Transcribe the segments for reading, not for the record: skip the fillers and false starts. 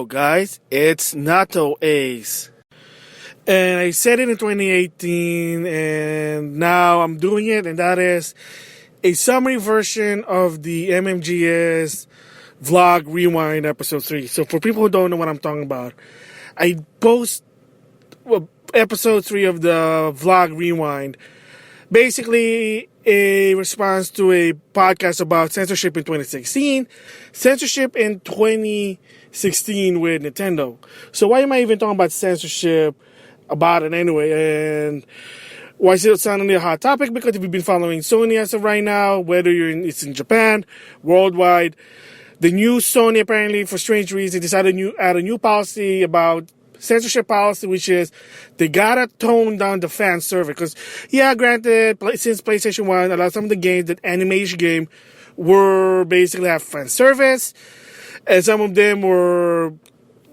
Hello guys, it's NautoAce. And I said it in 2018 and now I'm doing it, and that is a summary version of the MmGS Vlog Rewind episode 3. So for people who don't know what I'm talking about, I post episode 3 of the Vlog Rewind, basically a response to a podcast about censorship in 2016, censorship in 2016 with Nintendo. So why am I even talking about censorship about it anyway? And why is it suddenly a hot topic? Because if you've been following Sony as of right now, whether it's in Japan, worldwide, the new Sony apparently, for strange reasons, decided to add a new policy about censorship policy, which is they gotta tone down the fan service. Because, yeah, granted, since PlayStation 1, a lot of some of the games, that animation game, were basically have fan service, and some of them were,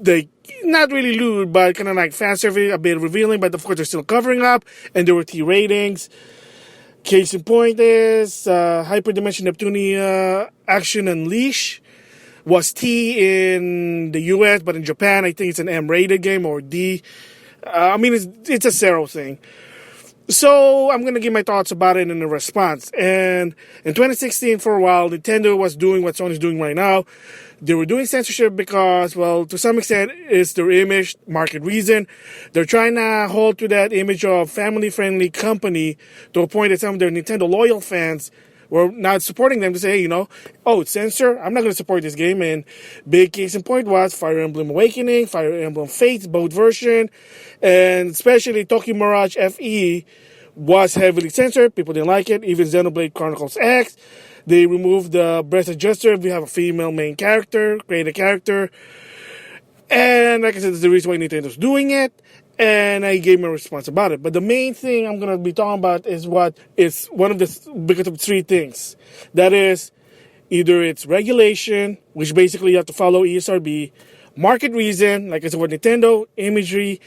they not really lewd, but kind of like fan service, a bit revealing, but of course they're still covering up, and there were T ratings. Case in point is Hyperdimension Neptunia Action Unleash was T in the US, but in Japan I think it's an M-rated game, or D. It's a Zero thing. So I'm going to give my thoughts about it in a response. And in 2016, for a while, Nintendo was doing what Sony's doing right now. They were doing censorship because, well, to some extent, it's their image, market reason. They're trying to hold to that image of family-friendly company to a point that some of their Nintendo loyal fans were not supporting them to say, hey, it's censored, I'm not going to support this game. And big case in point was Fire Emblem Awakening, Fire Emblem Fates, both version, and especially Tokyo Mirage FE was heavily censored. People didn't like it. Even Xenoblade Chronicles X, they removed the breast adjuster. We have a female main character, create a character. And like I said, that's the reason why Nintendo's doing it. And I gave my response about it. But the main thing I'm going to be talking about is because of three things. That is, either it's regulation, which basically you have to follow ESRB, market reason, like I said with Nintendo, imagery,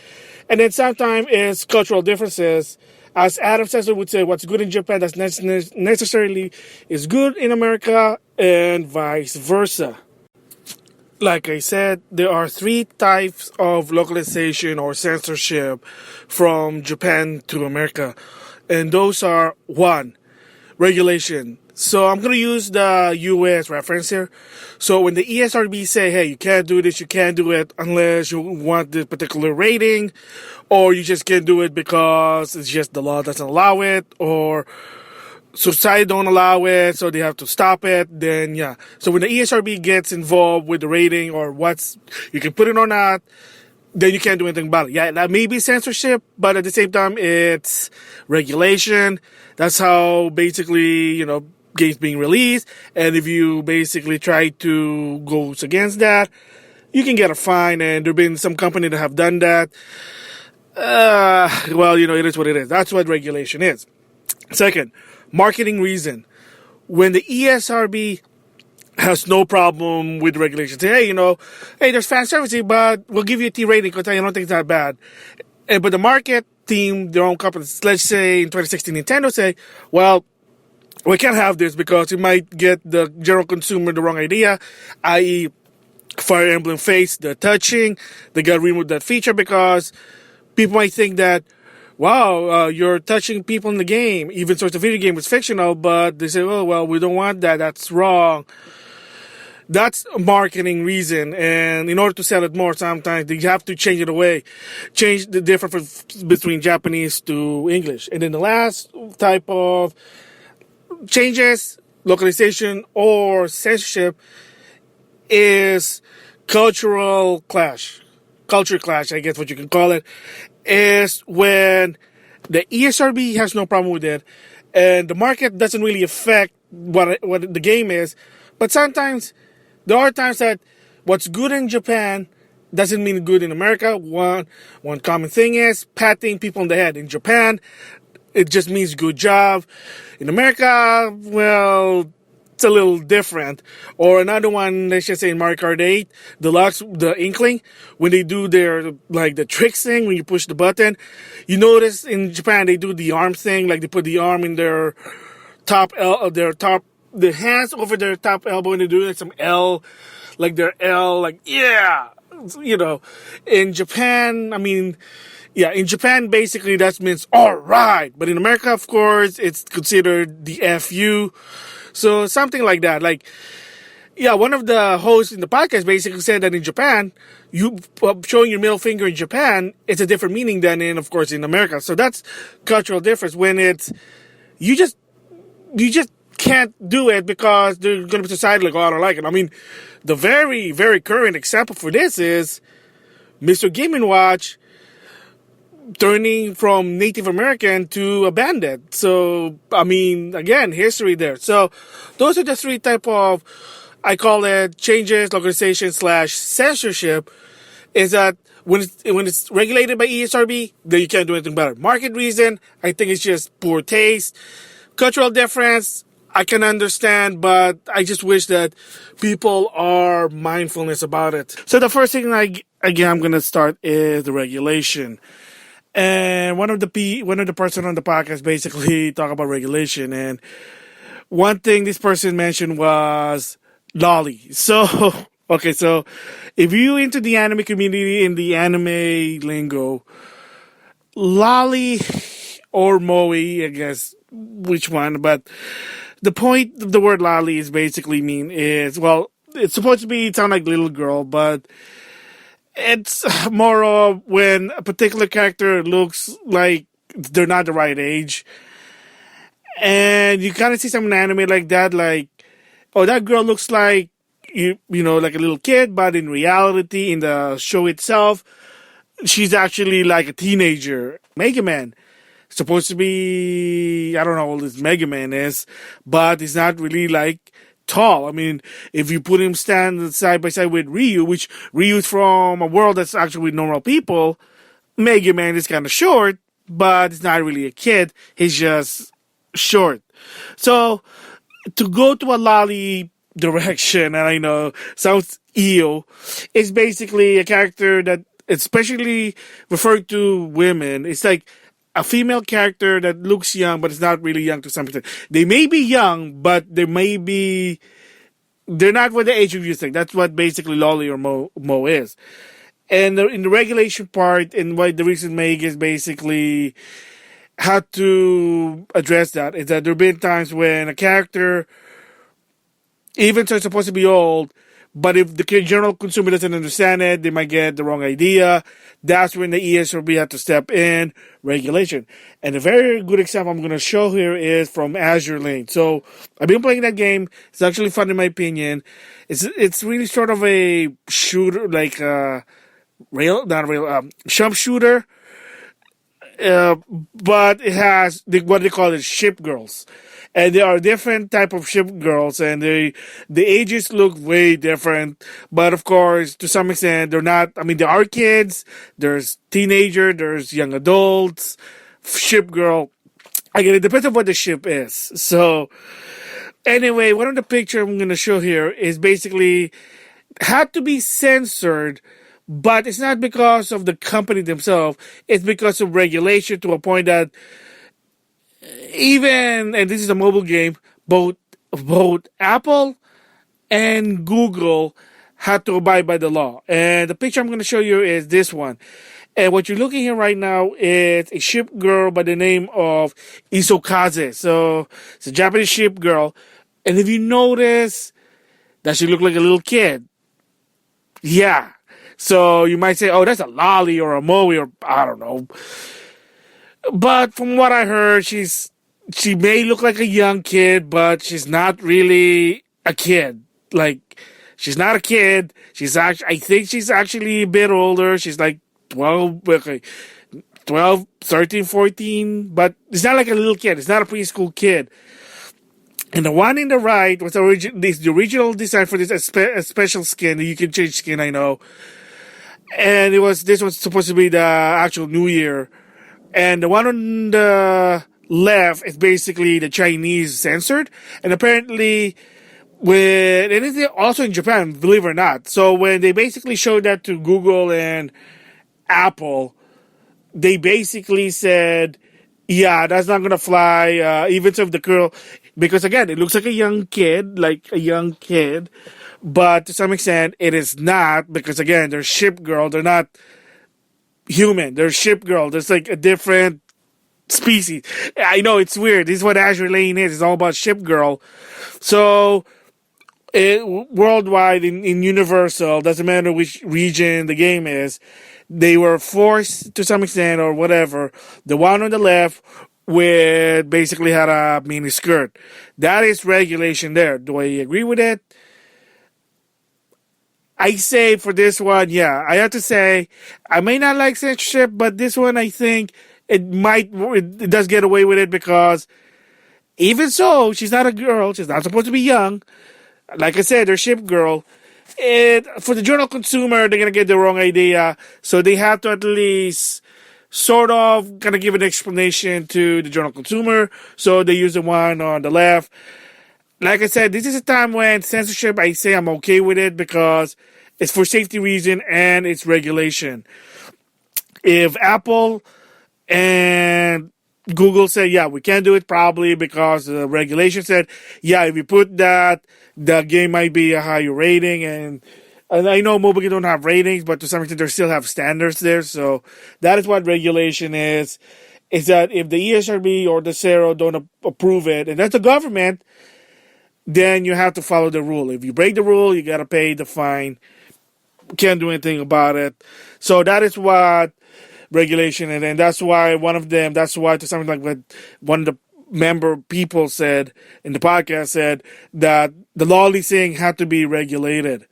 and then sometimes it's cultural differences. As Adam Cesar would say, what's good in Japan doesn't necessarily is good in America, and vice versa. Like I said, there are three types of localization or censorship from Japan to America. And those are, one, regulation. So I'm going to use the US reference here. So when the ESRB say, hey, you can't do this, you can't do it unless you want this particular rating, or you just can't do it because it's just the law doesn't allow it, or society don't allow it, so they have to stop it, then yeah. So when the ESRB gets involved with the rating or you can put it or not, then you can't do anything about it. Yeah, that may be censorship, but at the same time, it's regulation. That's how basically, games being released. And if you basically try to go against that, you can get a fine. And there have been some companies that have done that. It is what it is. That's what regulation is. Second, marketing reason. When the ESRB has no problem with regulations, say, hey, there's fan service, but we'll give you a T rating because I don't think it's that bad. But the market team, their own companies, let's say in 2016 Nintendo say, well, we can't have this because it might get the general consumer the wrong idea, i.e. Fire Emblem Fates, the touching, they got removed that feature because people might think that, wow, you're touching people in the game, even though the video game was fictional, but they say, oh, well, we don't want that, that's wrong. That's a marketing reason, and in order to sell it more, sometimes they have to change the difference between Japanese to English. And then the last type of changes, localization or censorship, is culture clash, I guess what you can call it, is when the ESRB has no problem with it, and the market doesn't really affect what the game is. But sometimes there are times that what's good in Japan doesn't mean good in America. One common thing is patting people on the head. In Japan, it just means good job. In America, well, it's a little different. Or another one, let's just say in Mario Kart 8 Deluxe, the Inkling, when they do their, the tricks thing, when you push the button, you notice in Japan they do the arm thing, like they put the arm in their the hands over their top elbow, and they do some L, like their L, yeah, you know, in Japan, I mean, yeah, in Japan, basically that means all right. But in America, of course, it's considered the FU. So something like that. Like, yeah, one of the hosts in the podcast basically said that in Japan, you showing your middle finger in Japan, it's a different meaning than in, of course, in America. So that's cultural difference when it's, you just can't do it because they're going to be decided like, oh, I don't like it. I mean, the very, very current example for this is Mr. Game & Watch turning from Native American to a bandit. So, I mean, again, history there. So, those are the three type of, I call it changes, localization / censorship, is that when it's regulated by ESRB, then you can't do anything about it. Market reason, I think it's just poor taste. Cultural difference, I can understand, but I just wish that people are mindfulness about it. So the first thing I'm going to start is the regulation. And one of the person on the podcast basically talk about regulation, and one thing this person mentioned was lolly. So okay, so if you into the anime community in the anime lingo, lolly or moe, I guess which one, but the point of the word lolly is basically well, it's supposed to be sound like little girl, but it's more of when a particular character looks like they're not the right age. And you kind of see some anime like that, like, oh, that girl looks like, you know, like a little kid, but in reality, in the show itself, she's actually like a teenager. Mega Man. Supposed to be, I don't know how old this Mega Man is, but he's not really like tall. I mean, if you put him stand side by side with Ryu, which Ryu's from a world that's actually with normal people, Mega Man is kind of short, but he's not really a kid. He's just short. So, to go to a lolly direction, and I know sounds EO, is basically a character that especially referred to women. It's like a female character that looks young, but is not really young to some extent. They may be young, but they're not what the age of you think. That's what basically lolly or mo is. And in the regulation part, and why the reason Meg is basically had to address that, is that there have been times when a character, even though it's supposed to be old, but if the general consumer doesn't understand it, they might get the wrong idea. That's when the ESRB had to step in, regulation. And a very good example I'm going to show here is from Azure Lane. So I've been playing that game. It's actually fun in my opinion. It's really sort of a shooter, like jump shooter. But it has what they call it ship girls. And there are different type of ship girls, and the ages look way different. But of course, to some extent, they're not. I mean, there are kids, there's teenager, there's young adults, ship girl. Again, it depends on what the ship is. So, anyway, one of the picture I'm going to show here is basically had to be censored, but it's not because of the company themselves. It's because of regulation to a point that even, and this is a mobile game, both Apple and Google had to abide by the law. And the picture I'm going to show you is this one. And what you're looking here right now is a ship girl by the name of Isokaze. So it's a Japanese ship girl. And if you notice that she looked like a little kid, yeah. So you might say, oh, that's a lolly or a moe or I don't know. But from what I heard, she may look like a young kid, but she's not really a kid. Like, she's not a kid. I think she's actually a bit older. She's like 12, 13, 14, but it's not like a little kid. It's not a preschool kid. And the one in the right was the original design for this, a special skin. You can change skin, I know. And this was supposed to be the actual New Year. And the one on the left is basically the Chinese censored. And apparently, and it's also in Japan, believe it or not. So when they basically showed that to Google and Apple, they basically said, yeah, that's not going to fly. Even if the girl because again, it looks like a young kid, but to some extent, it is not, because again, they're ship girl. They're not human. They're ship girl. There's like a different species. I know it's weird. This is what Azure Lane is. It's all about ship girl. So worldwide in Universal, doesn't matter which region the game is, they were forced to some extent or whatever. The one on the left with basically had a mini skirt. That is regulation there. Do I agree with it? I say for this one, yeah. I have to say, I may not like censorship, but this one I think it does get away with it, because even so, she's not a girl. She's not supposed to be young. Like I said, they're ship girl. For the general consumer, they're going to get the wrong idea. So they have to at least sort of kind of give an explanation to the general consumer. So they use the one on the left. Like I said, this is a time when censorship, I say I'm okay with it, because it's for safety reason and it's regulation. If Apple and Google said, yeah, we can't do it, probably because the regulation said, yeah, if you put that, the game might be a higher rating. And I know mobile games don't have ratings, but to some extent they still have standards there. So that is what regulation is that if the ESRB or the CERO don't approve it, and that's the government, then you have to follow the rule. If you break the rule, you got to pay the fine. Can't do anything about it. So that is what regulation, and then that's why to something like what one of the member people said in the podcast said that the law leasing had to be regulated.